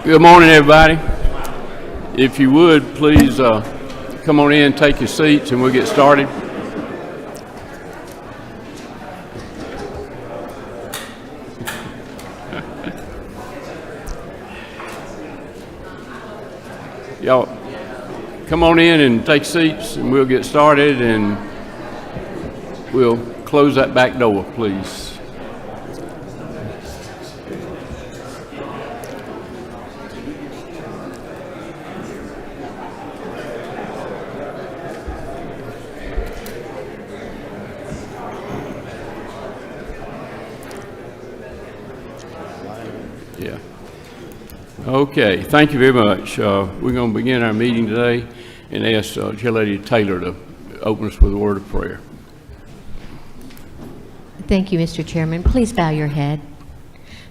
Good morning, everybody. If you would, please come on in, take your seats, and we'll get started. Y'all, come on in and take seats, and we'll get started, and we'll close that back door, please. Yeah. Okay, thank you very much. We're going to begin our meeting today and ask Chairlady Taylor to open us with a word of prayer. Thank you, Mr. Chairman. Please bow your head.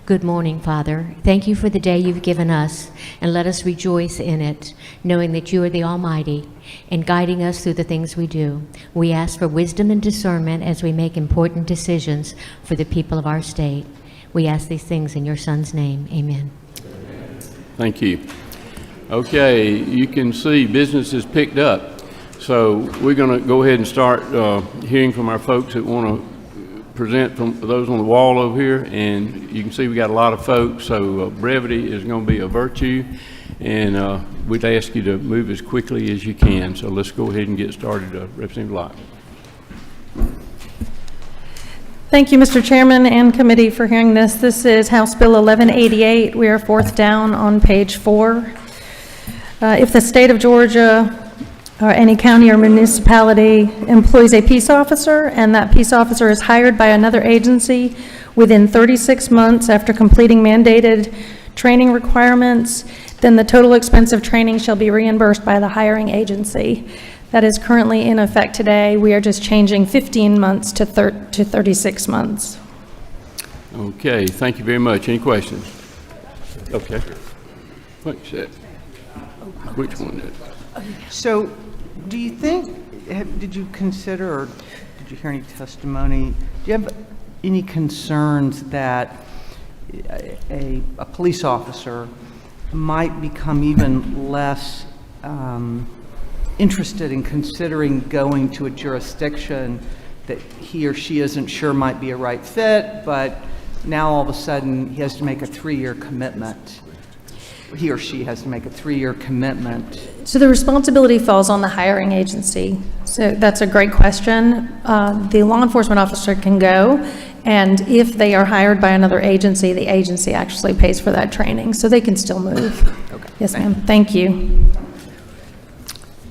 Good morning, Father. Thank you for the day you've given us, and let us rejoice in it, knowing that you are the Almighty and guiding us through the things we do. We ask for wisdom and discernment as we make important decisions for the people of our state. We ask these things in your Son's name. Amen. Thank you. Okay, you can see business is picked up. So we're going to go ahead and start hearing from our folks that want to present, from those on the wall over here. And you can see we got a lot of folks, so brevity is going to be a virtue. And we'd ask you to move as quickly as you can. So let's go ahead and get started. Representative Lott. Thank you, Mr. Chairman and committee, for hearing this. This is House Bill 1188. We are fourth down on page 4. If the state of Georgia or any county or municipality employs a peace officer and that peace officer is hired by another agency within 36 months after completing mandated training requirements, then the total expense of training shall be reimbursed by the hiring agency. That is currently in effect today. We are just changing 15 months to 36 months. Okay, thank you very much. Any questions? Okay. What's that? Which one is it? So, do you think, did you consider, or did you hear any testimony, do you have any concerns that a police officer might become even less interested in considering going to a jurisdiction that he or she isn't sure might be a right fit, but now all of a sudden he has to make a 3-year commitment? He or she has to make a 3-year commitment. So the responsibility falls on the hiring agency. So that's a great question. The law enforcement officer can go, and if they are hired by another agency, the agency actually pays for that training, so they can still move. Okay. Yes, ma'am. Thank you.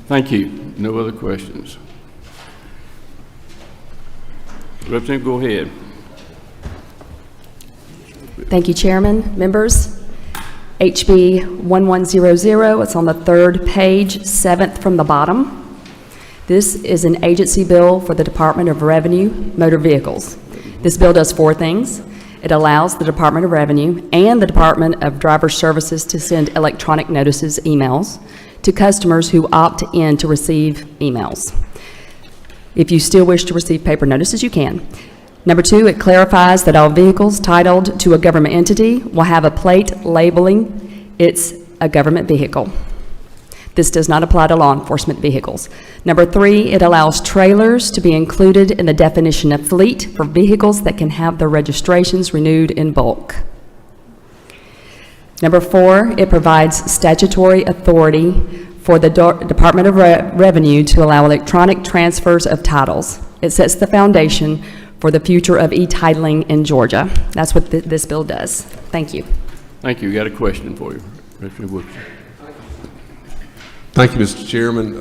Thank you. No other questions. Representative, go ahead. Thank you, Chairman, members. HB 1100, it's on the 3rd page, 7th from the bottom. This is an agency bill for the Department of Revenue Motor Vehicles. This bill does 4 things. It allows the Department of Revenue and the Department of Driver Services to send electronic notices, emails, to customers who opt in to receive emails. If you still wish to receive paper notices, you can. Number 2, it clarifies that all vehicles titled to a government entity will have a plate labeling it's a government vehicle. This does not apply to law enforcement vehicles. Number 3, it allows trailers to be included in the definition of fleet for vehicles that can have their registrations renewed in bulk. Number 4, it provides statutory authority for the Department of Revenue to allow electronic transfers of titles. It sets the foundation for the future of e-titling in Georgia. That's what this bill does. Thank you. Thank you. Got a question for you, Representative Wilkerson. Thank you, Mr. Chairman.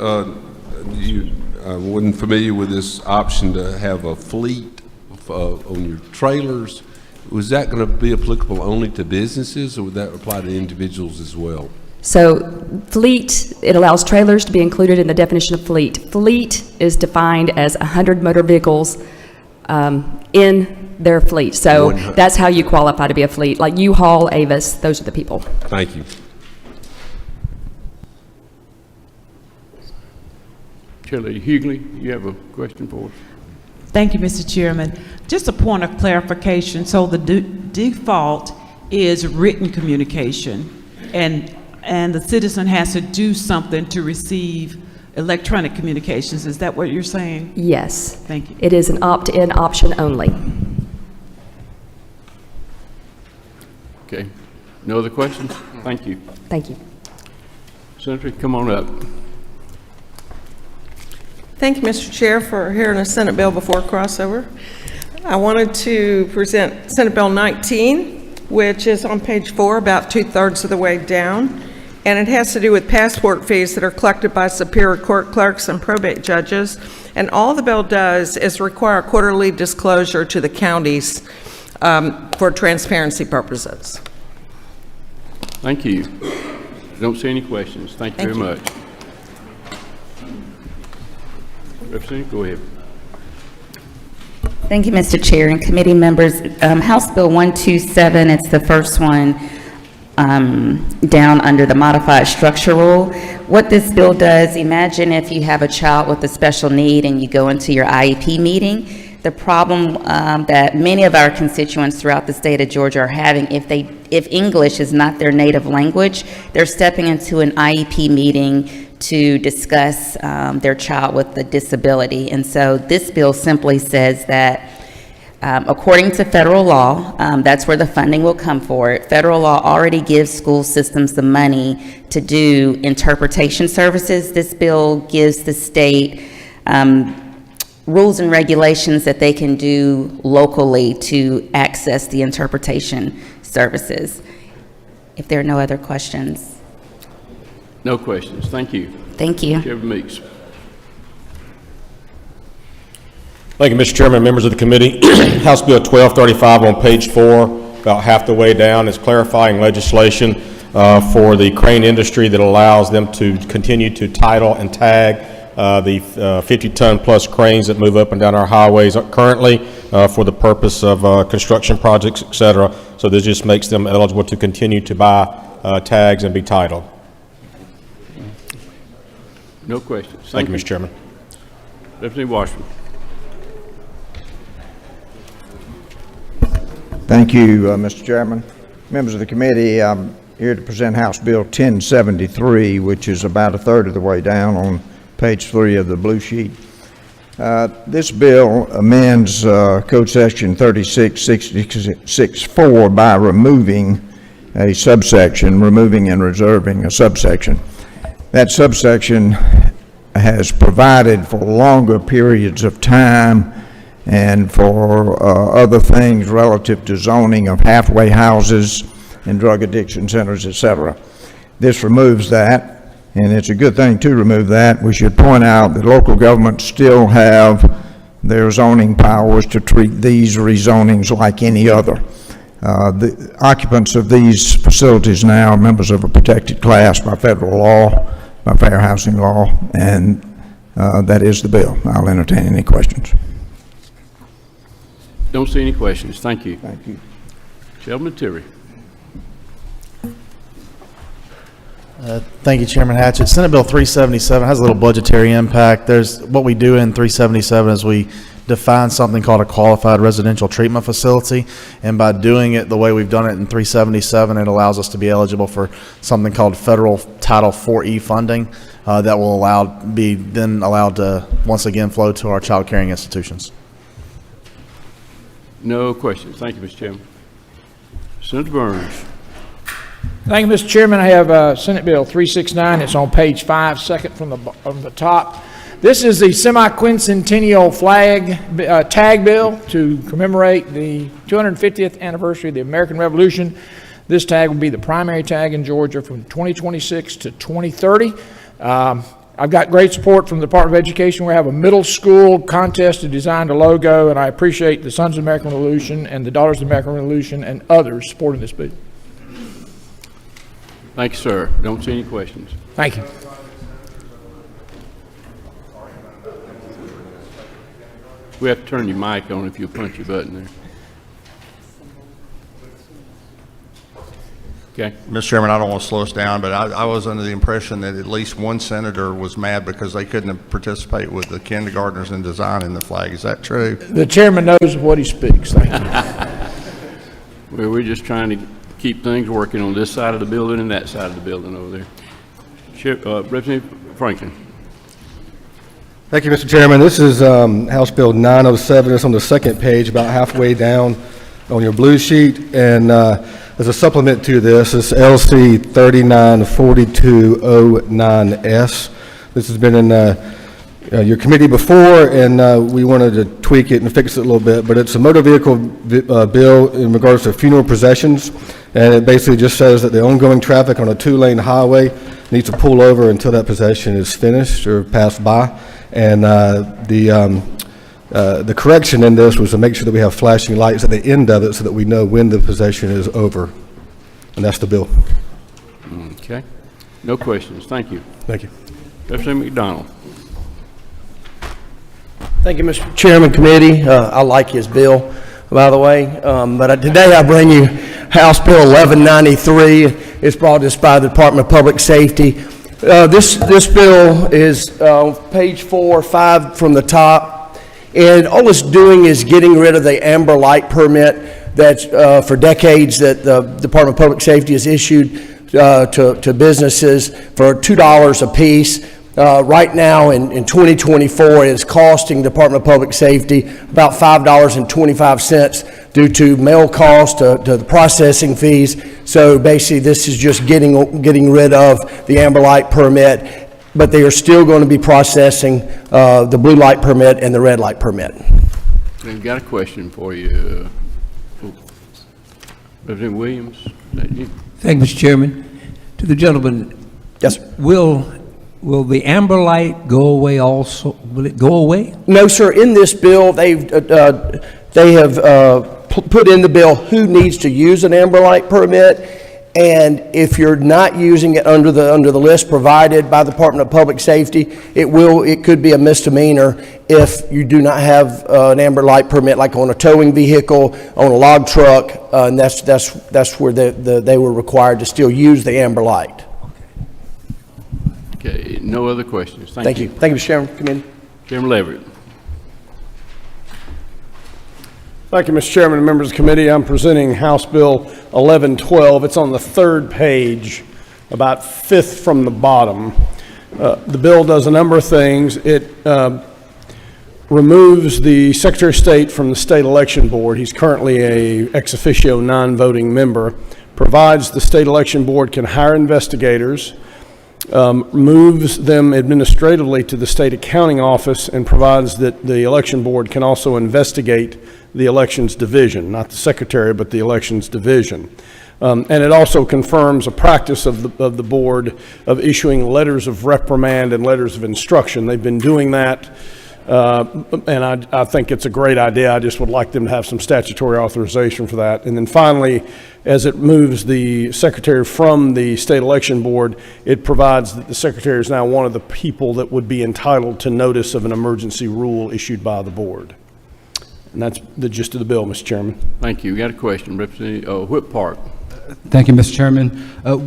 You wasn't familiar with this option to have a fleet on your trailers. Was that going to be applicable only to businesses, or would that apply to individuals as well? So fleet, it allows trailers to be included in the definition of fleet. Fleet is defined as 100 motor vehicles in their fleet. So 100. That's how you qualify to be a fleet. Like U-Haul, Avis, those are the people. Thank you. Chairlady Hughley, you have a question for us? Thank you, Mr. Chairman. Just a point of clarification. So the default is written communication. and the citizen has to do something to receive electronic communications. Is that what you're saying? Yes. Thank you. It is an opt-in option only. Okay. No other questions? Thank you. Thank you. Senator, come on up. Thank you, Mr. Chair, for hearing a Senate bill before crossover. I wanted to present Senate Bill 19, which is on page 4, about 2/3 of the way down, and it has to do with passport fees that are collected by Superior Court clerks and probate judges. And all the bill does is require quarterly disclosure to the counties for transparency purposes. Thank you. Don't see any questions. Thank you very much. Representative, go ahead. Thank you, Mr. Chair and committee members. House Bill 127, it's the first one down under the modified structure rule. What this bill does, imagine if you have a child with a special need and you go into your IEP meeting. The problem that many of our constituents throughout the state of Georgia are having, if English is not their native language, they're stepping into an IEP meeting to discuss their child with a disability. And so this bill simply says that according to federal law, that's where the funding will come for it. Federal law already gives school systems the money to do interpretation services. This bill gives the state rules and regulations that they can do locally to access the interpretation services. If there are no other questions. No questions. Thank you. Thank you. Chairman Meeks. Thank you, Mr. Chairman, members of the committee. House Bill 1235 on page 4, about half the way down, is clarifying legislation for the crane industry that allows them to continue to title and tag the 50-ton plus cranes that move up and down our highways currently for the purpose of construction projects, et cetera. So this just makes them eligible to continue to buy tags and be titled. No questions. Thank you, Mr. Chairman. Representative Washington. Thank you, Mr. Chairman. Members of the committee, I'm here to present House Bill 1073, which is about 1/3 of the way down on page 3 of the blue sheet. This bill amends Code Section 3666-4 by removing a subsection, removing and reserving a subsection. That subsection has provided for longer periods of time and for other things relative to zoning of halfway houses and drug addiction centers, etc. This removes that, and it's a good thing to remove that. We should point out that local governments still have their zoning powers to treat these rezonings like any other. The occupants of these facilities now are members of a protected class by federal law, by fair housing law, and that is the bill. I'll entertain any questions. Don't see any questions. Thank you. Thank you. Sheldon Terry. Thank you, Chairman Hatchett. Senate Bill 377 has a little budgetary impact. What we do in 377 is we define something called a qualified residential treatment facility, and by doing it the way we've done it in 377, it allows us to be eligible for something called federal Title 4E funding that will be then allowed to once again flow to our child caring institutions. No questions. Thank you, Mr. Chairman. Senator Burns. Thank you, Mr. Chairman. I have Senate Bill 369. It's on page 5, second from the top. This is the semi-quincentennial flag tag bill to commemorate the 250th anniversary of the American Revolution. This tag will be the primary tag in Georgia from 2026 to 2030. I've got great support from the Department of Education. We have a middle school contest to design a logo, and I appreciate the Sons of the American Revolution and the Daughters of the American Revolution and others supporting this bill. Thank you, sir. Don't see any questions. Thank you. We have to turn your mic on if you punch your button there. Okay. Mr. Chairman, I don't want to slow us down, but I was under the impression that at least one senator was mad because they couldn't participate with the kindergartners in designing the flag. Is that true? The chairman knows what he speaks. Thank you. Well, we're just trying to keep things working on this side of the building and that side of the building over there. Representative Franklin. Thank you, Mr. Chairman. This is House Bill 907. It's on the second page, about halfway down on your blue sheet. And as a supplement to this, it's LC 394209S. This has been in your committee before, and we wanted to tweak it and fix it a little bit. But it's a motor vehicle bill in regards to funeral processions. And it basically just says that the ongoing traffic on a 2-lane highway needs to pull over until that procession is finished or passed by. And the correction in this was to make sure that we have flashing lights at the end of it so that we know when the procession is over. And that's the bill. Okay. No questions. Thank you. Thank you. Representative McDonald. Thank you, Mr. Chairman, committee. I like his bill, by the way. But today I bring you House Bill 1193. It's brought to us by the Department of Public Safety. This bill is page 4, 5 from the top, and all it's doing is getting rid of the amber light permit that's for decades that the Department of Public Safety has issued to businesses for $2 a piece. Right now in 2024, it's costing the Department of Public Safety about $5.25 due to mail costs, to the processing fees. So basically, this is just getting rid of the amber light permit, but they are still going to be processing the blue light permit and the red light permit. I've got a question for you. Representative Williams. Thank you, Mr. Chairman. To the gentleman. Yes, sir. Will the amber light go away also? Will it go away? No, sir. In this bill, they have put in the bill who needs to use an amber light permit, and if you're not using it under the list provided by the Department of Public Safety, it could be a misdemeanor if you do not have an amber light permit, like on a towing vehicle, on a log truck, and that's where they were required to still use the amber light. Okay, no other questions. Thank you. Thank you, Mr. Chairman. Committee. Chairman Leverett. Thank you, Mr. Chairman and members of the committee. I'm presenting House Bill 1112. It's on the third page, about 5th from the bottom. The bill does a number of things. It removes the Secretary of State from the State Election Board. He's currently a ex officio non-voting member. Provides the State Election Board can hire investigators, moves them administratively to the State Accounting Office, and provides that the Election Board can also investigate the Elections Division, not the Secretary, but the Elections Division. And it also confirms a practice of the Board of issuing letters of reprimand and letters of instruction. They've been doing that, and I think it's a great idea. I just would like them to have some statutory authorization for that. And then finally, as it moves the Secretary from the State Election Board, it provides that the Secretary is now one of the people that would be entitled to notice of an emergency rule issued by the Board. And that's the gist of the bill, Mr. Chairman. Thank you. We got a question. Representative Whip Park. Thank you, Mr. Chairman.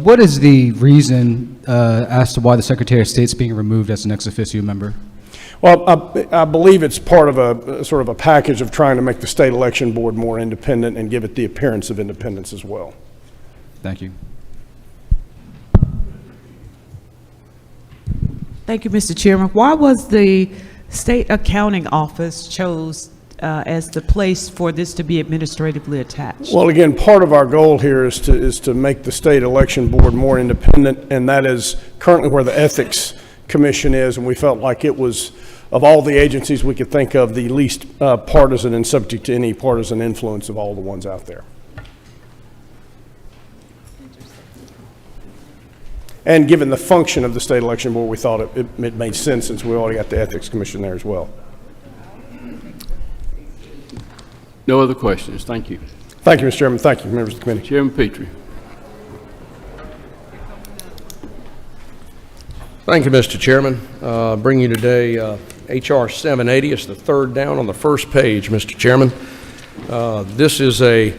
What is the reason as to why the Secretary of State's being removed as an ex officio member? Well, I believe it's part of a sort of a package of trying to make the State Election Board more independent and give it the appearance of independence as well. Thank you. Thank you, Mr. Chairman. Why was the State Accounting Office chose as the place for this to be administratively attached? Well, again, part of our goal here is to make the State Election Board more independent, and that is currently where the Ethics Commission is, and we felt like it was, of all the agencies we could think of, the least partisan and subject to any partisan influence of all the ones out there. And given the function of the State Election Board, we thought it made sense since we already got the Ethics Commission there as well. No other questions. Thank you. Thank you, Mr. Chairman. Thank you, members of the committee. Chairman Petrie. Thank you, Mr. Chairman. Bring you today H.R. 780. It's the third down on the first page, Mr. Chairman. This is a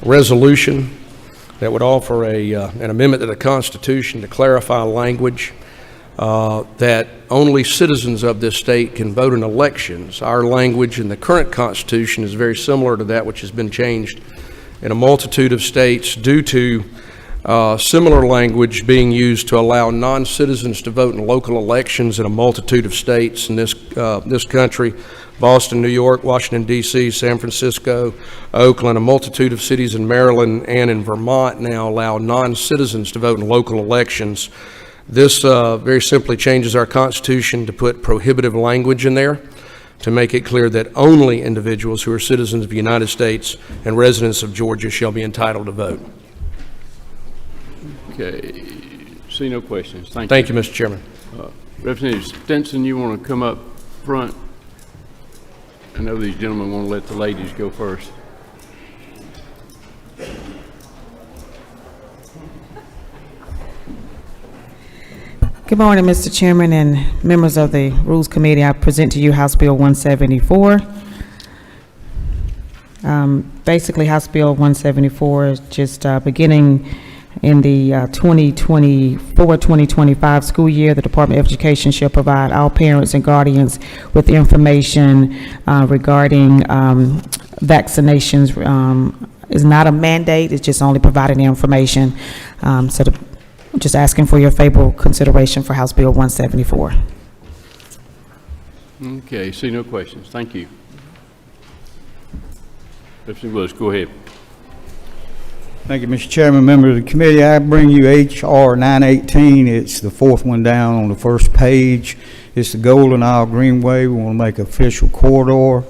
resolution that would offer an amendment to the Constitution to clarify language that only citizens of this state can vote in elections. Our language in the current Constitution is very similar to that which has been changed in a multitude of states due to similar language being used to allow non-citizens to vote in local elections in a multitude of states in this country. Boston, New York, Washington, D.C., San Francisco, Oakland, a multitude of cities in Maryland and in Vermont now allow non-citizens to vote in local elections. This very simply changes our Constitution to put prohibitive language in there to make it clear that only individuals who are citizens of the United States and residents of Georgia shall be entitled to vote. Okay. See no questions. Thank you. Thank you, Mr. Chairman. Representative Stinson, you want to come up front? I know these gentlemen want to let the ladies go first. Good morning, Mr. Chairman and members of the Rules Committee. I present to you House Bill 174. Basically, House Bill 174 is just beginning in the 2024-2025 school year. The Department of Education shall provide all parents and guardians with information regarding vaccinations. It's not a mandate, it's just only providing the information. Just asking for your favorable consideration for House Bill 174. Okay, see no questions. Thank you. Representative Willis, go ahead. Thank you, Mr. Chairman, member of the committee. I bring you H.R. 918. It's the fourth one down on the first page. It's the Golden Isle Greenway. We want to make official corridor.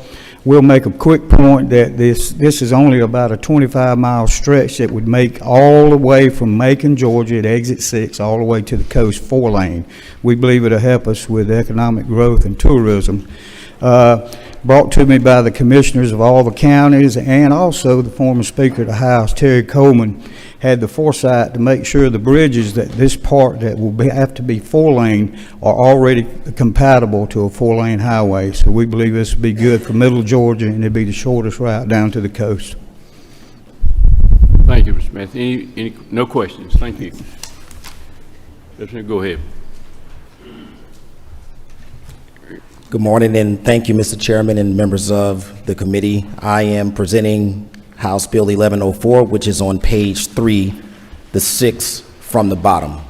We'll make a quick point that this is only about a 25-mile stretch that would make all the way from Macon, Georgia at exit 6 all the way to the coast 4-lane. We believe it'll help us with economic growth and tourism. Brought to me by the commissioners of all the counties, and also the former Speaker of the House, Terry Coleman, had the foresight to make sure the bridges that this part that will have to be 4-lane are already compatible to a 4-lane highway. So we believe this will be good for middle Georgia, and it'll be the shortest route down to the coast. Thank you, Mr. Smith. No questions. Thank you. Representative, go ahead. Good morning, and thank you, Mr. Chairman and members of the committee. I am presenting House Bill 1104, which is on page 3, the 6th from the bottom.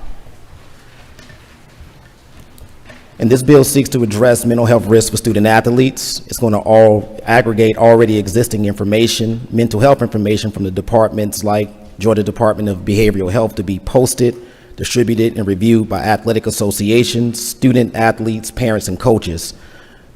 And this bill seeks to address mental health risks for student athletes. It's going to aggregate already existing information, mental health information from the departments like Georgia Department of Behavioral Health to be posted, distributed, and reviewed by athletic associations, student athletes, parents, and coaches.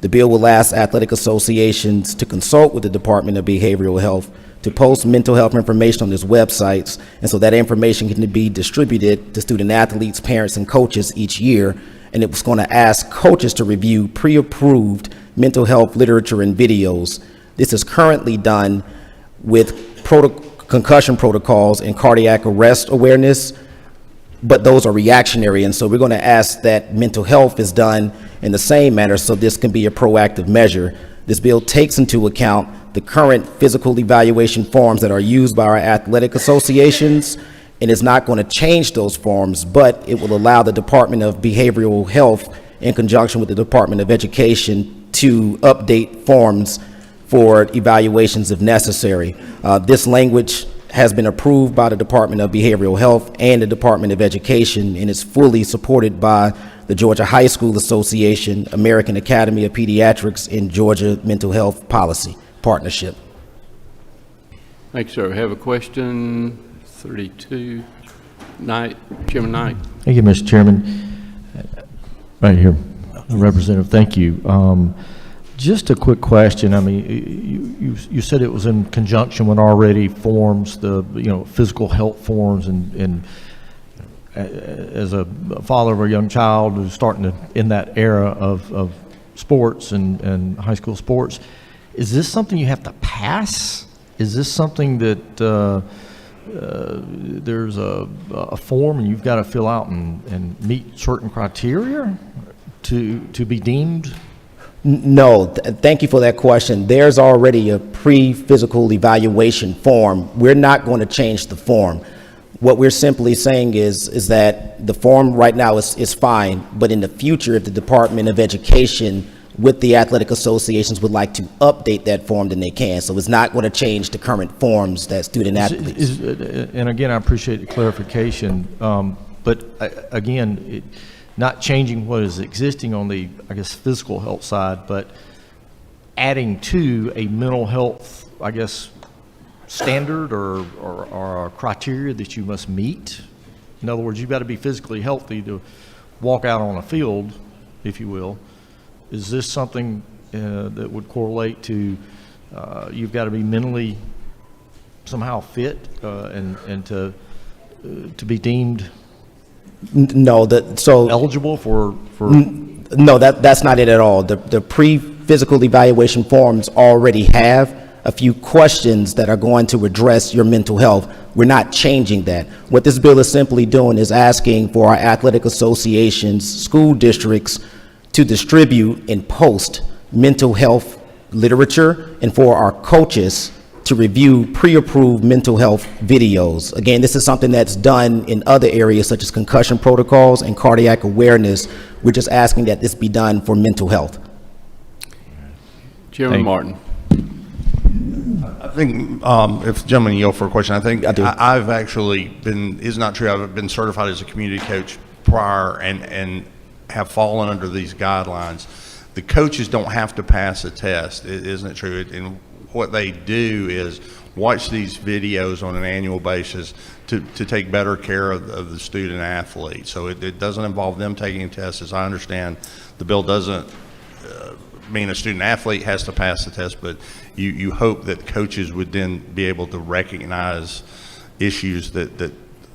The bill will ask athletic associations to consult with the Department of Behavioral Health to post mental health information on its websites, and so that information can be distributed to student athletes, parents, and coaches each year. And it was going to ask coaches to review pre-approved mental health literature and videos. This is currently done with concussion protocols and cardiac arrest awareness, but those are reactionary, and so we're going to ask that mental health is done in the same manner, so this can be a proactive measure. This bill takes into account the current physical evaluation forms that are used by our athletic associations, and is not going to change those forms, but it will allow the Department of Behavioral Health, in conjunction with the Department of Education, to update forms for evaluations if necessary. This language has been approved by the Department of Behavioral Health and the Department of Education, and is fully supported by the Georgia High School Association, American Academy of Pediatrics, and Georgia Mental Health Policy Partnership. Thank you, sir. I have a question. 32. Knight, Chairman Knight. Thank you, Mr. Chairman. Right here, Representative. Thank you. Just a quick question. I mean, you said it was in conjunction with already forms, the physical health forms, and as a father of a young child who's starting in that era of sports and high school sports, is this something you have to pass? Is this something that there's a form and you've got to fill out and meet certain criteria to be deemed? No, thank you for that question. There's already a pre-physical evaluation form. We're not going to change the form. What we're simply saying is that the form right now is fine, but in the future, if the Department of Education with the athletic associations would like to update that form, then they can. So it's not going to change the current forms that student athletes. And again, I appreciate the clarification, but again, not changing what is existing on the, I guess, physical health side, but adding to a mental health, I guess, standard or criteria that you must meet. In other words, you've got to be physically healthy to walk out on a field, if you will. Is this something that would correlate to you've got to be mentally somehow fit and to be deemed no, eligible for no, that's not it at all. The pre-physical evaluation forms already have a few questions that are going to address your mental health. We're not changing that. What this bill is simply doing is asking for our athletic associations, school districts to distribute and post mental health literature, and for our coaches to review pre-approved mental health videos. Again, this is something that's done in other areas such as concussion protocols and cardiac awareness. We're just asking that this be done for mental health. Chairman Martin. I think, if the gentleman yield for a question, I think I've actually been, is not true, I've been certified as a community coach prior and have fallen under these guidelines. The coaches don't have to pass a test, isn't it true? And what they do is watch these videos on an annual basis to take better care of the student athlete. So it doesn't involve them taking a test. As I understand, the bill doesn't mean a student athlete has to pass the test, but you hope that coaches would then be able to recognize issues that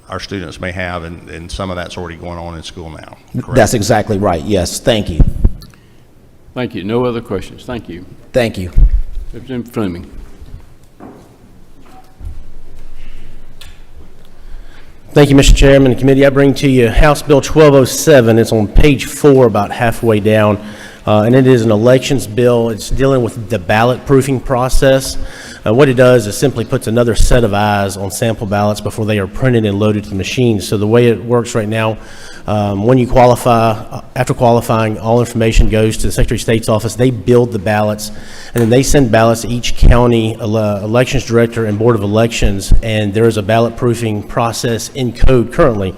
our students may have, and some of that's already going on in school now. Correct? That's exactly right. Yes, thank you. Thank you. No other questions. Thank you. Thank you. Representative Fleming. Thank you, Mr. Chairman and committee. I bring to you House Bill 1207. It's on page 4, about halfway down, and it is an elections bill. It's dealing with the ballot proofing process. What it does is simply puts another set of eyes on sample ballots before they are printed and loaded to the machine. So the way it works right now, when you qualify, after qualifying, all information goes to the Secretary of State's office. They build the ballots, and then they send ballots to each county elections director and board of elections, and there is a ballot proofing process in code currently.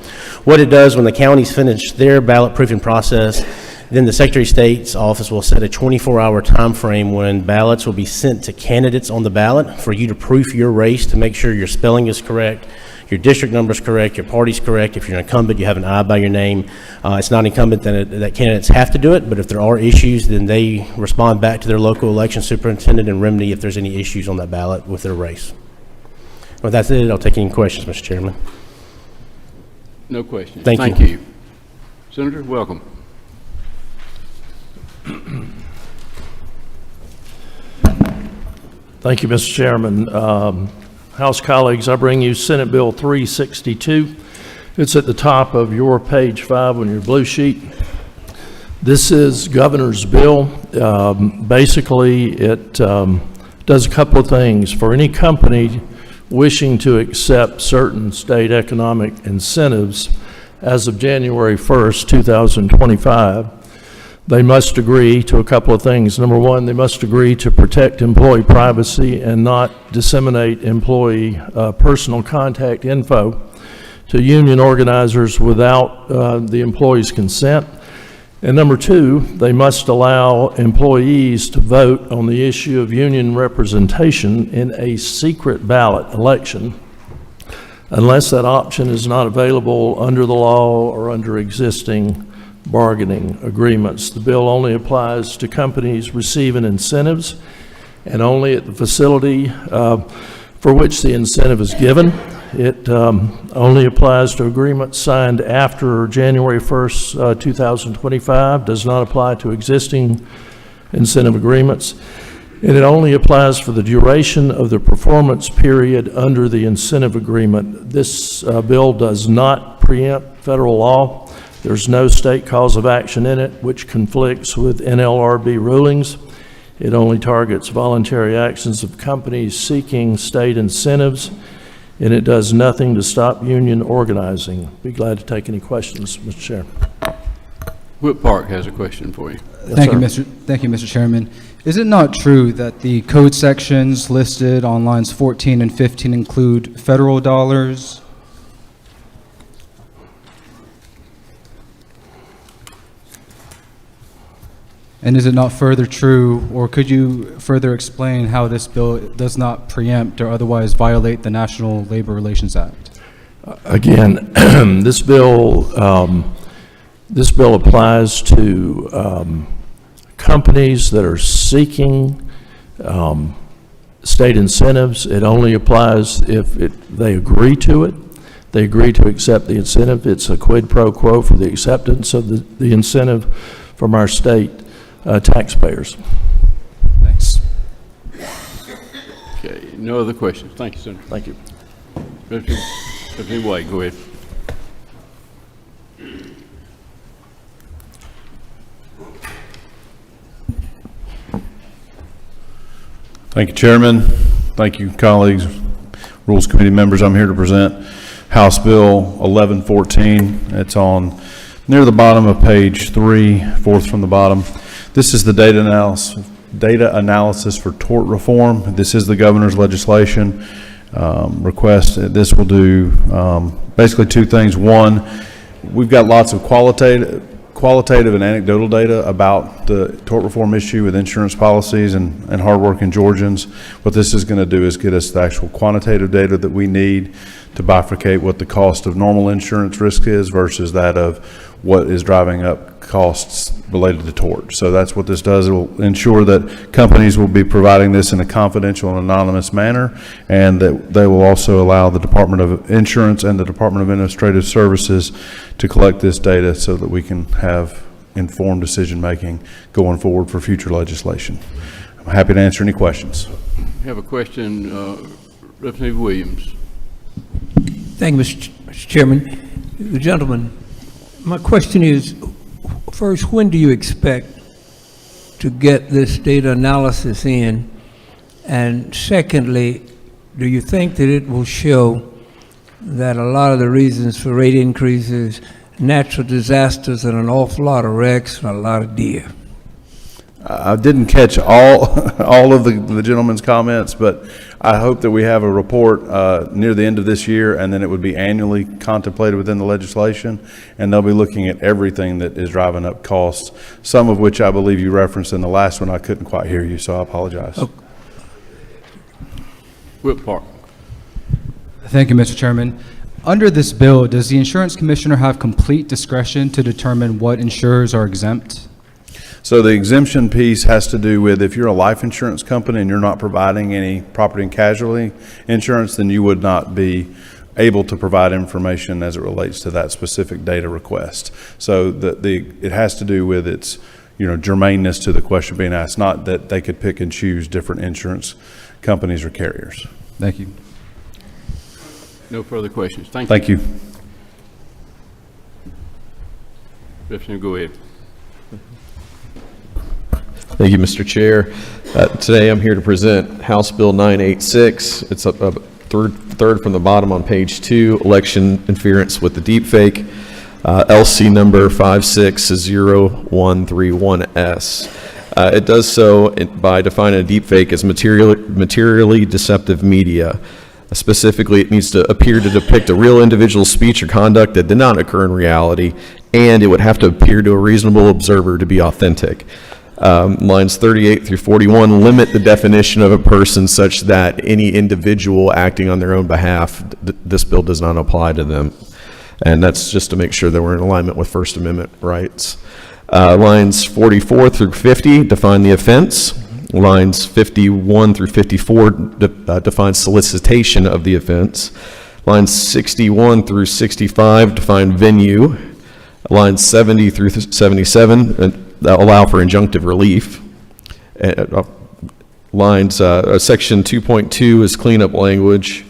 What it does when the counties finish their ballot proofing process, then the Secretary of State's office will set a 24-hour time frame when ballots will be sent to candidates on the ballot for you to proof your race to make sure your spelling is correct, your district number is correct, your party's correct. If you're an incumbent, you have an I by your name. It's not incumbent that candidates have to do it, but if there are issues, then they respond back to their local election superintendent and remedy if there's any issues on that ballot with their race. Well, that's it. I'll take any questions, Mr. Chairman. No questions. Thank you. Senator, welcome. Thank you, Mr. Chairman. House colleagues, I bring you Senate Bill 362. It's at the top of your page 5 on your blue sheet. This is governor's bill. Basically, it does a couple of things. For any company wishing to accept certain state economic incentives as of January 1st, 2025, they must agree to a couple of things. Number one, they must agree to protect employee privacy and not disseminate employee personal contact info to union organizers without the employee's consent. And number two, they must allow employees to vote on the issue of union representation in a secret ballot election unless that option is not available under the law or under existing bargaining agreements. The bill only applies to companies receiving incentives and only at the facility for which the incentive is given. It only applies to agreements signed after January 1st, 2025, does not apply to existing incentive agreements, and it only applies for the duration of the performance period under the incentive agreement. This bill does not preempt federal law. There's no state cause of action in it, which conflicts with NLRB rulings. It only targets voluntary actions of companies seeking state incentives, and it does nothing to stop union organizing. Be glad to take any questions, Mr. Chair. Whip Park has a question for you. Thank you, Mr. Chairman. Is it not true that the code sections listed on lines 14 and 15 include federal dollars? And is it not further true, or could you further explain how this bill does not preempt or otherwise violate the National Labor Relations Act? Again, this bill applies to companies that are seeking state incentives. It only applies if they agree to it. They agree to accept the incentive. It's a quid pro quo for the acceptance of the incentive from our state taxpayers. Thanks. Okay, no other questions. Thank you, Senator. Thank you. Representative White, go ahead. Thank you, Chairman. Thank you, colleagues, Rules Committee members. I'm here to present House Bill 1114. It's on near the bottom of page 3, fourth from the bottom. This is the data analysis for tort reform. This is the governor's legislation request. This will do basically two things. One, we've got lots of qualitative and anecdotal data about the tort reform issue with insurance policies and hardworking Georgians. What this is going to do is get us the actual quantitative data that we need to bifurcate what the cost of normal insurance risk is versus that of what is driving up costs related to tort. So that's what this does. It will ensure that companies will be providing this in a confidential and anonymous manner, and that they will also allow the Department of Insurance and the Department of Administrative Services to collect this data so that we can have informed decision-making going forward for future legislation. I'm happy to answer any questions. I have a question, Representative Williams. Thank you, Mr. Chairman. The gentleman, my question is, first, when do you expect to get this data analysis in? And secondly, do you think that it will show that a lot of the reasons for rate increases, natural disasters, and an awful lot of wrecks and a lot of deer? I didn't catch all of the gentleman's comments, but I hope that we have a report near the end of this year, and then it would be annually contemplated within the legislation, and they'll be looking at everything that is driving up costs, some of which I believe you referenced in the last one. I couldn't quite hear you, so I apologize. Okay. Whip Park. Thank you, Mr. Chairman. Under this bill, does the insurance commissioner have complete discretion to determine what insurers are exempt? So the exemption piece has to do with if you're a life insurance company and you're not providing any property and casualty insurance, then you would not be able to provide information as it relates to that specific data request. So it has to do with its germaneness to the question being asked, not that they could pick and choose different insurance companies or carriers. Thank you. No further questions. Thank you. Representative, go ahead. Thank you, Mr. Chair. Today I'm here to present House Bill 986. It's up third from the bottom on page 2, election interference with the deepfake, LC number 560131S. It does so by defining a deepfake as materially deceptive media. Specifically, it needs to appear to depict a real individual's speech or conduct that did not occur in reality, and it would have to appear to a reasonable observer to be authentic. Lines 38 through 41 limit the definition of a person such that any individual acting on their own behalf, this bill does not apply to them. And that's just to make sure that we're in alignment with First Amendment rights. Lines 44 through 50 define the offense. Lines 51 through 54 define solicitation of the offense. Lines 61 through 65 define venue. Lines 70 through 77 allow for injunctive relief. Section 2.2 is cleanup language.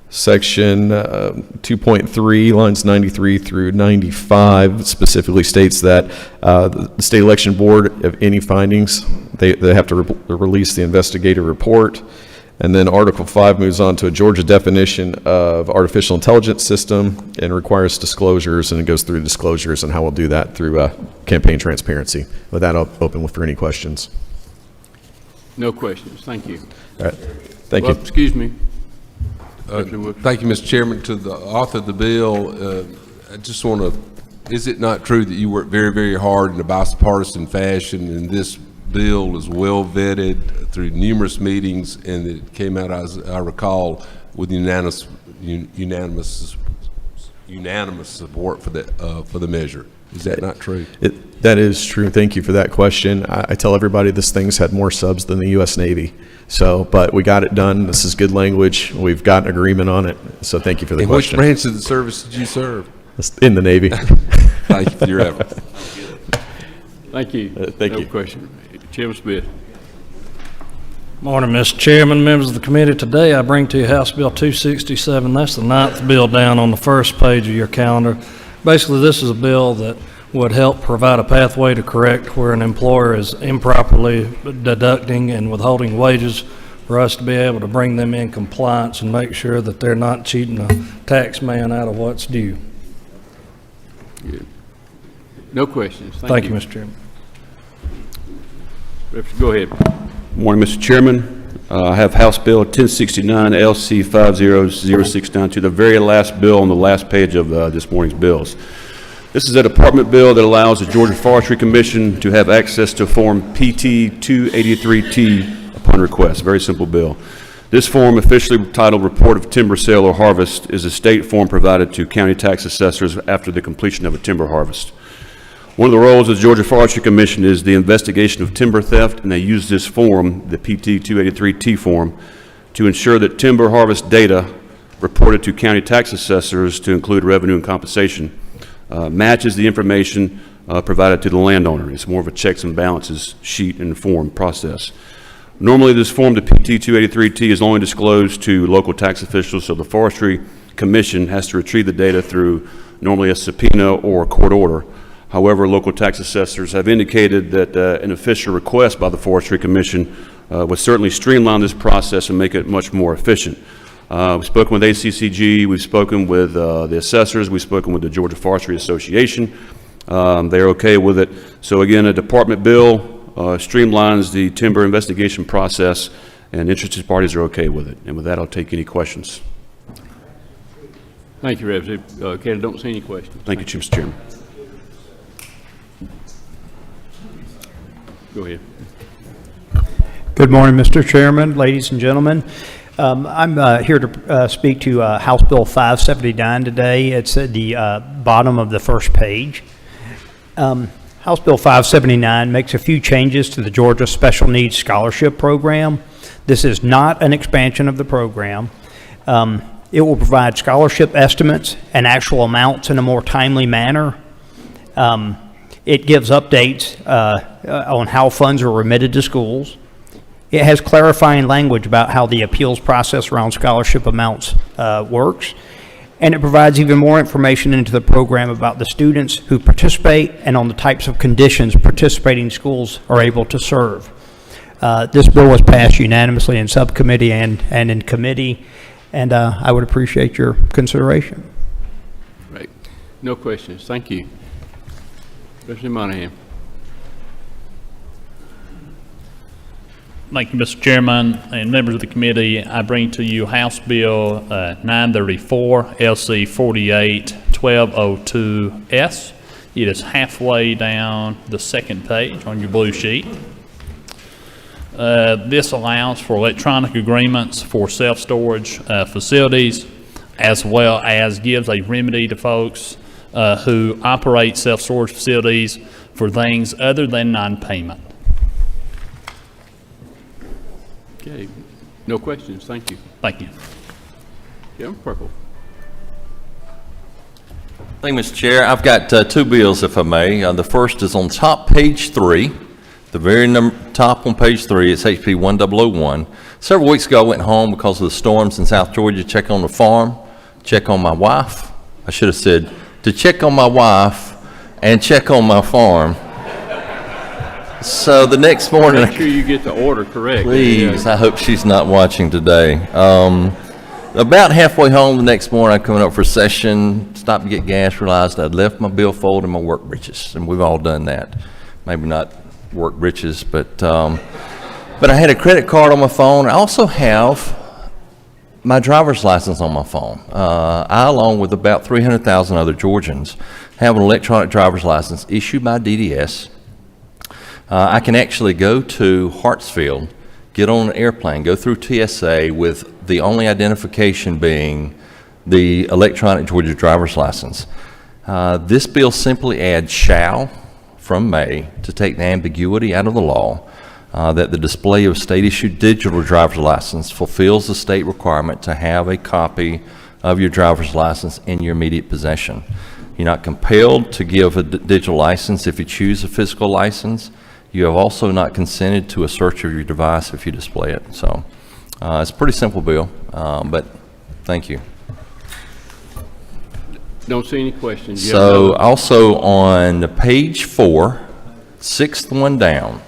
Section 2.3, lines 93 through 95, specifically states that the State Election Board, of any findings, they have to release the investigative report. And then Article 5 moves on to a Georgia definition of artificial intelligence system and requires disclosures, and it goes through disclosures and how we'll do that through campaign transparency. With that, I'll open for any questions. No questions. Thank you. All right. Thank Well, you. excuse me. Thank you, Mr. Chairman. To the author of the bill, I just want to, is it not true that you work very, very hard in a bipartisan fashion, and this bill is well vetted through numerous meetings, and it came out, as I recall, with unanimous support for the measure? Is that not true? That is true. Thank you for that question. I tell everybody this thing's had more subs than the U.S. Navy. So, but we got it done. This is good language. We've got an agreement on it. So thank you for the question. Which branch of the service did you serve? In the Navy. Thank you for your effort. Thank you. Thank no you. question. Chairman Smith. Morning, Mr. Chairman, members of the committee. Today I bring to you House Bill 267. That's the 9th bill down on the first page of your calendar. Basically, this is a bill that would help provide a pathway to correct where an employer is improperly deducting and withholding wages for us to be able to bring them in compliance and make sure that they're not cheating the tax man out of what's due. Good. No questions. Thank you, Mr. Chairman. Go ahead. Morning, Mr. Chairman. I have House Bill 1069 LC 50069 to the very last bill on the last page of this morning's bills. This is a department bill that allows the Georgia Forestry Commission to have access to Form PT 283T upon request. Very simple bill. This form, officially titled Report of Timber Sale or Harvest, is a state form provided to county tax assessors after the completion of a timber harvest. One of the roles of the Georgia Forestry Commission is the investigation of timber theft, and they use this form, the PT 283T form, to ensure that timber harvest data reported to county tax assessors, to include revenue and compensation, matches the information provided to the landowner. It's more of a checks and balances sheet and form process. Normally, this form, the PT 283T, is only disclosed to local tax officials, so the Forestry Commission has to retrieve the data through normally a subpoena or a court order. However, local tax assessors have indicated that an official request by the Forestry Commission would certainly streamline this process and make it much more efficient. We've spoken with ACCG, we've spoken with the assessors, we've spoken with the Georgia Forestry Association. They're okay with it. So again, a department bill streamlines the timber investigation process, and interested parties are okay with it. And with that, I'll take any questions. Thank you, Representative. Katie, don't see any questions. Thank you, Mr. Chairman. Go ahead. Good morning, Mr. Chairman, ladies and gentlemen. I'm here to speak to House Bill 579 today. It's at the bottom of the first page. House Bill 579 makes a few changes to the Georgia Special Needs Scholarship Program. This is not an expansion of the program. It will provide scholarship estimates and actual amounts in a more timely manner. It gives updates on how funds are remitted to schools. It has clarifying language about how the appeals process around scholarship amounts works. And it provides even more information into the program about the students who participate and on the types of conditions participating schools are able to serve. This bill was passed unanimously in subcommittee and in committee, and I would appreciate your consideration. Right. No questions. Thank you. Representative Monahan. Thank you, Mr. Chairman and members of the committee. I bring to you House Bill 934, LC 48 1202S. It is halfway down the second page on your blue sheet. This allows for electronic agreements for self-storage facilities, as well as gives a remedy to folks who operate self-storage facilities for things other than non-payment. Okay. No questions. Thank you. Thank you. Jim Purple. Thank you, Mr. Chair. I've got two bills, if I may. The first is on top page 3, the very top on page 3. It's HP 1001. Several weeks ago, I went home because of the storms in South Georgia, check on the farm, check on my wife. I should have said, to check on my wife and check on my farm. So the next morning. Make sure you get the order correct. Please, I hope she's not watching today. About halfway home the next morning, I coming up for session, stopped to get gas, realized I'd left my billfold and my work breeches, and we've all done that. Maybe not work breeches, but I had a credit card on my phone. I also have my driver's license on my phone. I, along with about 300,000 other Georgians, have an electronic driver's license issued by DDS. I can actually go to Hartsfield, get on an airplane, go through TSA with the only identification being the electronic Georgia driver's license. This bill simply adds shall from may to take the ambiguity out of the law that the display of state-issued digital driver's license fulfills the state requirement to have a copy of your driver's license in your immediate possession. You're not compelled to give a digital license if you choose a physical license. You have also not consented to a search of your device if you display it. So it's a pretty simple bill, but thank you. Don't see any questions. So also on page 4, sixth one down,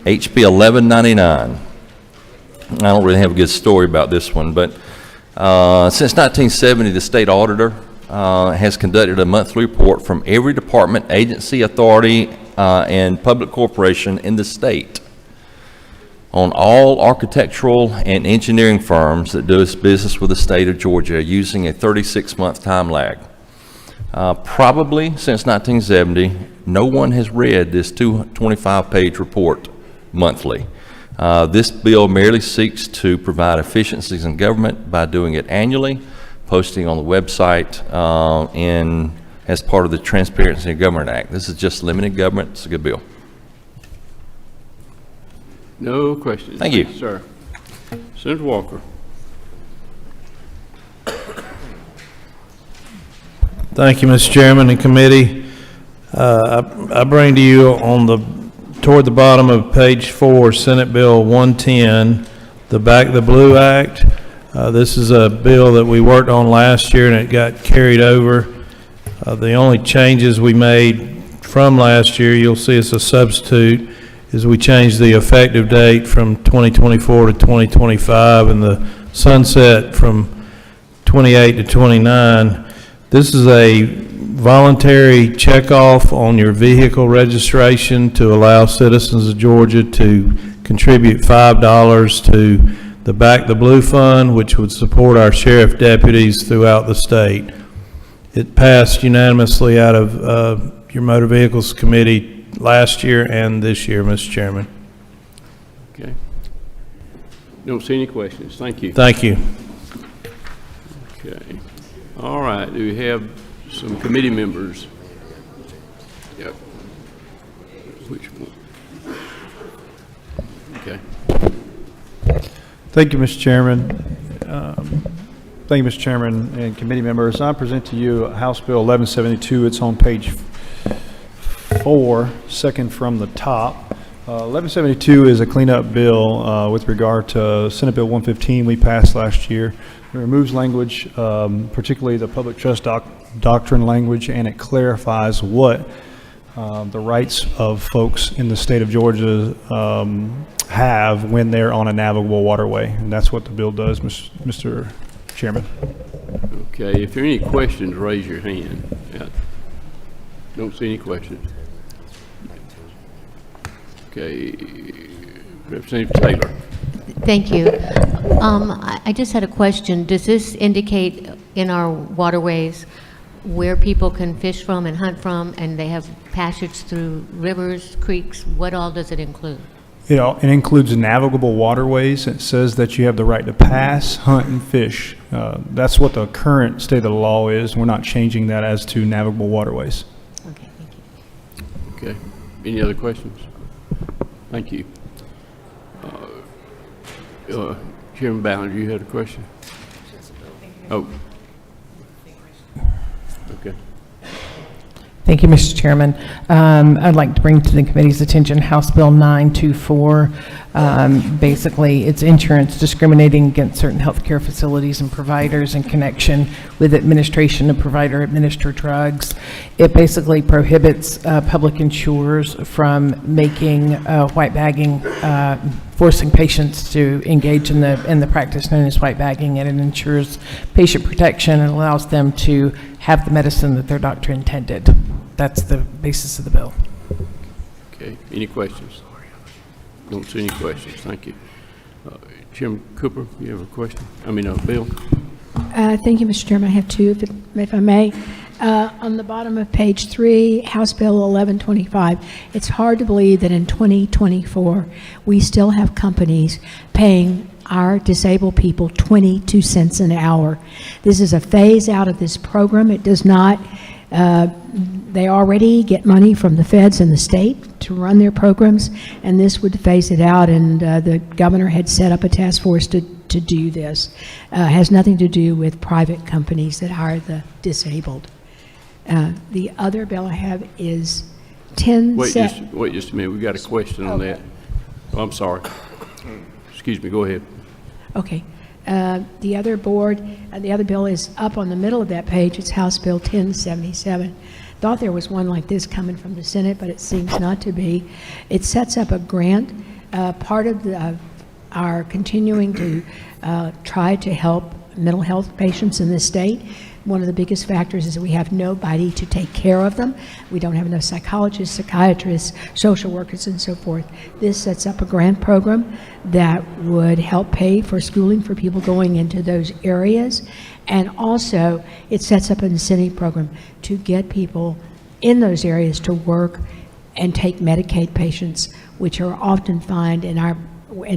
HB 1199. I don't really have a good story about this one, but since 1970, the state auditor has conducted a monthly report from every department, agency, authority, and public corporation in the state on all architectural and engineering firms that do business with the state of Georgia using a 36-month time lag. Probably since 1970, no one has read this 225-page report monthly. This bill merely seeks to provide efficiencies in government by doing it annually, posting on the website, as part of the Transparency in Government Act. This is just limited government. It's a good bill. No questions. Thank you. Sir. Senator Walker. Thank you, Mr. Chairman and committee. I bring to you toward the bottom of page 4, Senate Bill 110, the Back the Blue Act. This is a bill that we worked on last year and it got carried over. The only changes we made from last year, you'll see it's a substitute, is we changed the effective date from 2024 to 2025 and the sunset from 28 to 29. This is a voluntary checkoff on your vehicle registration to allow citizens of Georgia to contribute $5 to the Back the Blue Fund, which would support our sheriff deputies throughout the state. It passed unanimously out of your Motor Vehicles Committee last year and this year, Mr. Chairman. Okay. Don't see any questions. Thank you. Thank you. Okay. All right. Do we have some committee members? Yep. Which one? Okay. Thank you, Mr. Chairman. Thank you, Mr. Chairman and committee members. I present to you House Bill 1172. It's on page 4, second from the top. 1172 is a cleanup bill with regard to Senate Bill 115 we passed last year. It removes language, particularly the public trust doctrine language, and it clarifies what the rights of folks in the state of Georgia have when they're on a navigable waterway. And that's what the bill does, Mr. Chairman. Okay. If there are any questions, raise your hand. Yeah. Don't see any questions. Okay. Representative Taylor. Thank you. I just had a question. Does this indicate in our waterways where people can fish from and hunt from, and they have passage through rivers, creeks? What all does it include? It includes navigable waterways. It says that you have the right to pass, hunt, and fish. That's what the current state of the law is. We're not changing that as to navigable waterways. Okay, thank you. Okay. Any other questions? Thank you. Chairman Ballinger, you had a question? Oh. Okay. Thank you, Mr. Chairman. I'd like to bring to the committee's attention House Bill 924. Basically, it's insurance discriminating against certain healthcare facilities and providers in connection with administration of provider-administered drugs. It basically prohibits public insurers from making white bagging, forcing patients to engage in the practice known as white bagging, and it ensures patient protection and allows them to have the medicine that their doctor intended. That's the basis of the bill. Okay, any questions? Don't see any questions, thank you. Chairman Cooper, you have a question? Bill? Thank you, Mr. Chairman. I have two, if I may. On the bottom of page 3, House Bill 1125, it's hard to believe that in 2024, we still have companies paying our disabled people 22 cents an hour. This is a phase out of this program. It does not, they already get money from the feds and the state to run their programs, and this would phase it out, and the governor had set up a task force to do this. Has nothing to do with private companies that hire the disabled. The other bill I have is 10 Wait just a minute, we got a question on that. Oh, I'm sorry. Excuse me, go ahead. Okay. The other bill is up on the middle of that page. It's House Bill 1077. Thought there was one like this coming from the Senate, but it seems not to be. It sets up a grant. Part of our continuing to try to help mental health patients in this state. One of the biggest factors is that we have nobody to take care of them. We don't have enough psychologists, psychiatrists, social workers, and so forth. This sets up a grant program that would help pay for schooling for people going into those areas. And also, it sets up an incentive program to get people in those areas to work and take Medicaid patients, which are often found in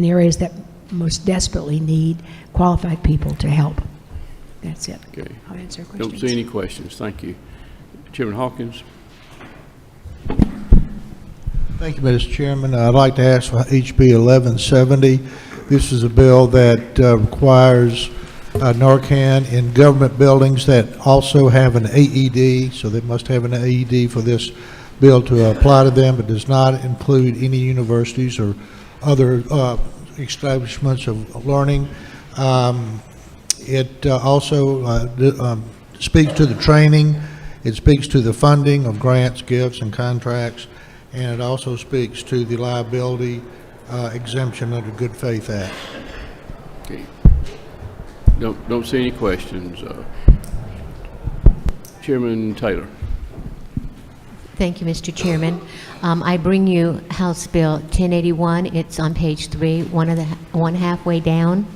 areas that most desperately need qualified people to help. That's it. Okay. I'll answer questions. Don't see any questions. Thank you. Chairman Hawkins. Thank you, Mr. Chairman. I'd like to ask for HB 1170. This is a bill that requires Narcan in government buildings that also have an AED, so they must have an AED for this bill to apply to them. It does not include any universities or other establishments of learning. It also speaks to the training, it speaks to the funding of grants, gifts, and contracts, and it also speaks to the liability exemption under Good Faith Act. Okay. Don't see any questions. Chairman Taylor. Thank you, Mr. Chairman. I bring you House Bill 1081. It's on page 3, one halfway down.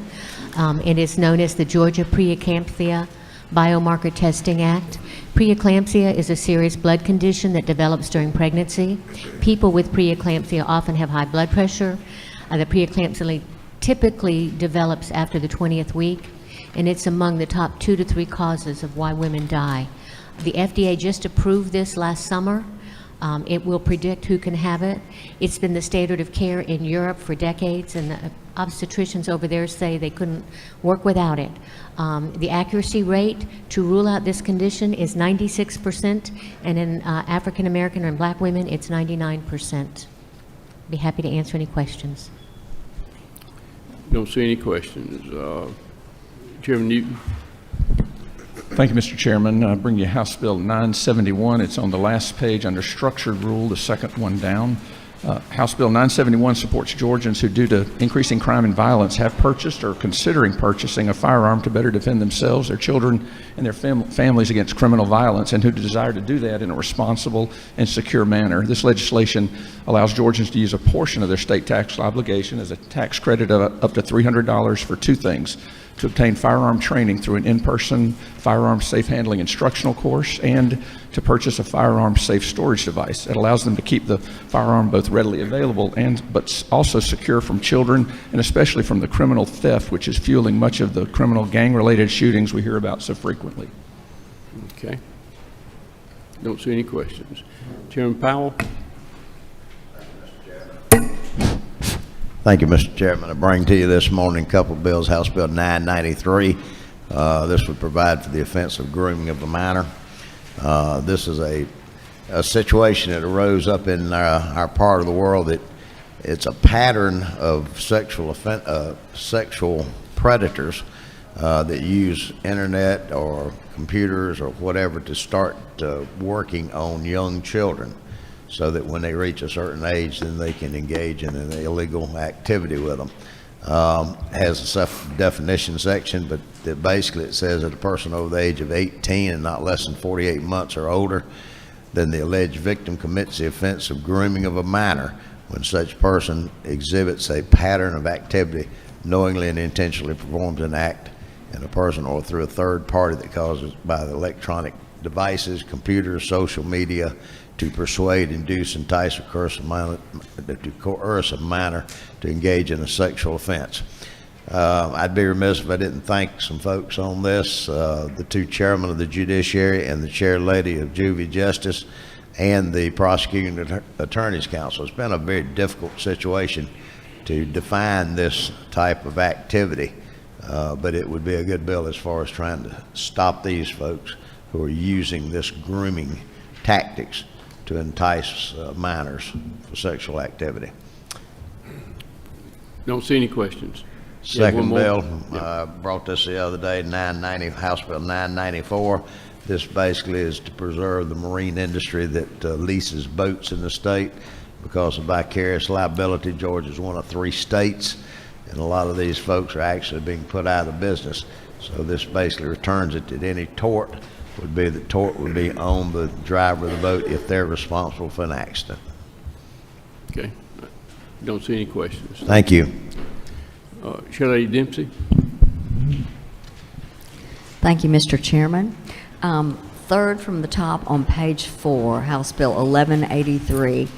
It is known as the Georgia Preeclampsia Biomarker Testing Act. Preeclampsia is a serious blood condition that develops during pregnancy. People with preeclampsia often have high blood pressure. The preeclampsia typically develops after the 20th week, and it's among the top 2 to 3 causes of why women die. The FDA just approved this last summer. It will predict who can have it. It's been the standard of care in Europe for decades, and the obstetricians over there say they couldn't work without it. The accuracy rate to rule out this condition is 96%, and in African American and black women, it's 99%. Be happy to answer any questions. Don't see any questions. Chairman Newton. Thank you, Mr. Chairman. I bring you House Bill 971. It's on the last page under structured rule, the second one down. House Bill 971 supports Georgians who, due to increasing crime and violence, have purchased or are considering purchasing a firearm to better defend themselves, their children, and their families against criminal violence, and who desire to do that in a responsible and secure manner. This legislation allows Georgians to use a portion of their state tax obligation as a tax credit of up to $300 for 2 things: to obtain firearm training through an in-person firearm safe handling instructional course, and to purchase a firearm safe storage device. It allows them to keep the firearm both readily available but also secure from children, and especially from the criminal theft, which is fueling much of the criminal gang-related shootings we hear about so frequently. Okay. Don't see any questions. Chairman Powell. Thank you, Mr. Chairman. I bring to you this morning a couple of bills. House Bill 993. This would provide for the offense of grooming of a minor. This is a a situation that arose up in our part of the world that it's a pattern of sexual predators that use internet or computers or whatever to start working on young children, so that when they reach a certain age, then they can engage in an illegal activity with them. Has a self-definition section, but basically it says that a person over the age of 18 and not less than 48 months or older, then the alleged victim commits the offense of grooming of a minor when such person exhibits a pattern of activity, knowingly and intentionally performs an act in a person or through a third party that causes by the electronic devices, computers, social media, to persuade, induce, entice, or coerce a minor to engage in a sexual offense. I'd be remiss if I didn't thank some folks on this, the two chairmen of the Judiciary and the chair lady of Juvie Justice and the Prosecuting Attorneys Council. It's been a very difficult situation to define this type of activity, but it would be a good bill as far as trying to stop these folks who are using this grooming tactics to entice minors for sexual activity. Don't see any questions. Second bill, brought this the other day, House Bill 994. This basically is to preserve the marine industry that leases boats in the state because of vicarious liability. Georgia is one of 3 states, and a lot of these folks are actually being put out of business. So this basically returns it that any tort would be on the driver of the boat if they're responsible for an accident. Okay. Don't see any questions. Thank you. Shirley Dempsey. Thank you, Mr. Chairman. Third from the top on page 4, House Bill 1183,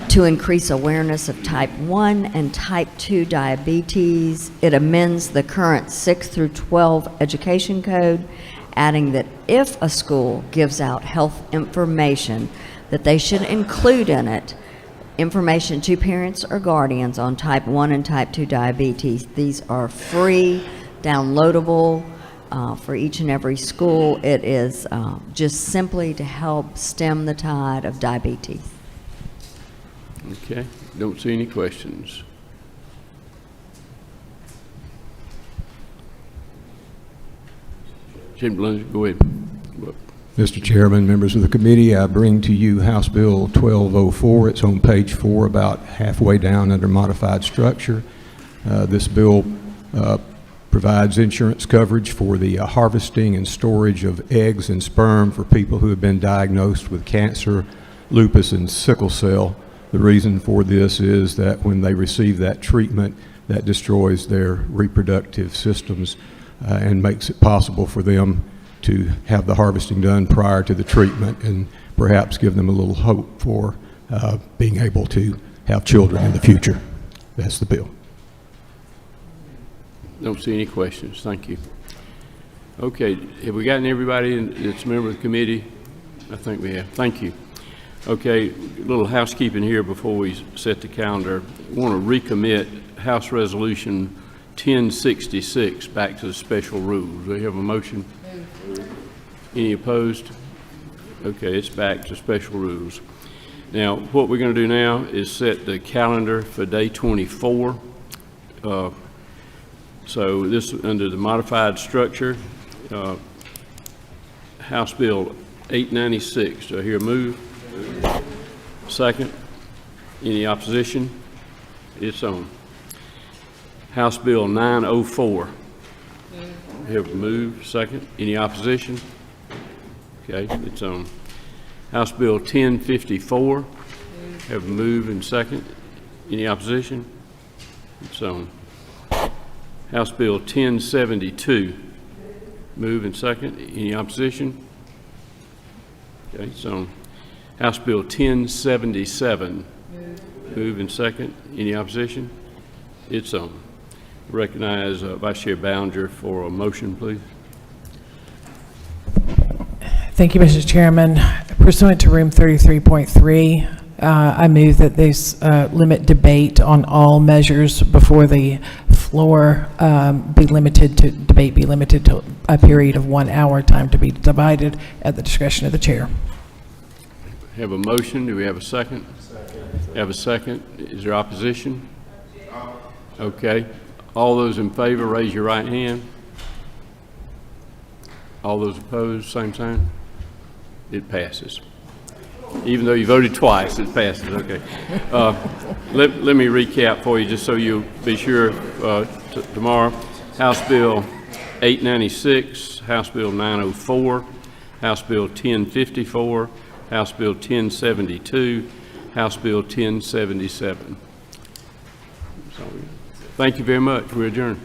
to increase awareness of type 1 and type 2 diabetes. It amends the current 6 through 12 education code, adding that if a school gives out health information, that they should include in it information to parents or guardians on type 1 and type 2 diabetes. These are free, downloadable for each and every school. It is just simply to help stem the tide of diabetes. Okay. Don't see any questions. Jim Blunt, go ahead. Mr. Chairman, members of the committee, I bring to you House Bill 1204. It's on page 4, about halfway down under modified structure. This bill provides insurance coverage for the harvesting and storage of eggs and sperm for people who have been diagnosed with cancer, lupus, and sickle cell. The reason for this is that when they receive that treatment, that destroys their reproductive systems and makes it possible for them to have the harvesting done prior to the treatment and perhaps give them a little hope for being able to have children in the future. That's the bill. Don't see any questions. Thank you. Okay, have we gotten everybody that's a member of the committee? I think we have. Thank you. Okay, a little housekeeping here before we set the calendar. I want to recommit House Resolution 1066 back to the special rules. Do we have a motion? Any opposed? Okay, it's back to special rules. Now, what we're going to do now is set the calendar for day 24. So this under the modified structure, House Bill 896. Do I hear a move? Second. Any opposition? It's on. House Bill 904. Have a move. Second. Any opposition? Okay, it's on. House Bill 1054. Have a move and second. Any opposition? It's on. House Bill 1072. Move and second. Any opposition? Okay, it's on. House Bill 1077. Move and second. Any opposition? It's on. Recognize Vice Chair Ballinger for a motion, please. Thank you, Mr. Chairman. Pursuant to Room 33.3, I move that this limit debate on all measures before the floor be limited to a period of 1 hour, time to be divided at the discretion of the chair. Have a motion. Do we have a second? Have a second. Is there opposition? Okay. All those in favor, raise your right hand. All those opposed, same sign. It passes. Even though you voted twice, it passes. Okay. Let me recap for you, just so you'll be sure tomorrow. House Bill 896, House Bill 904, House Bill 1054, House Bill 1072, House Bill 1077. Thank you very much. We're adjourned.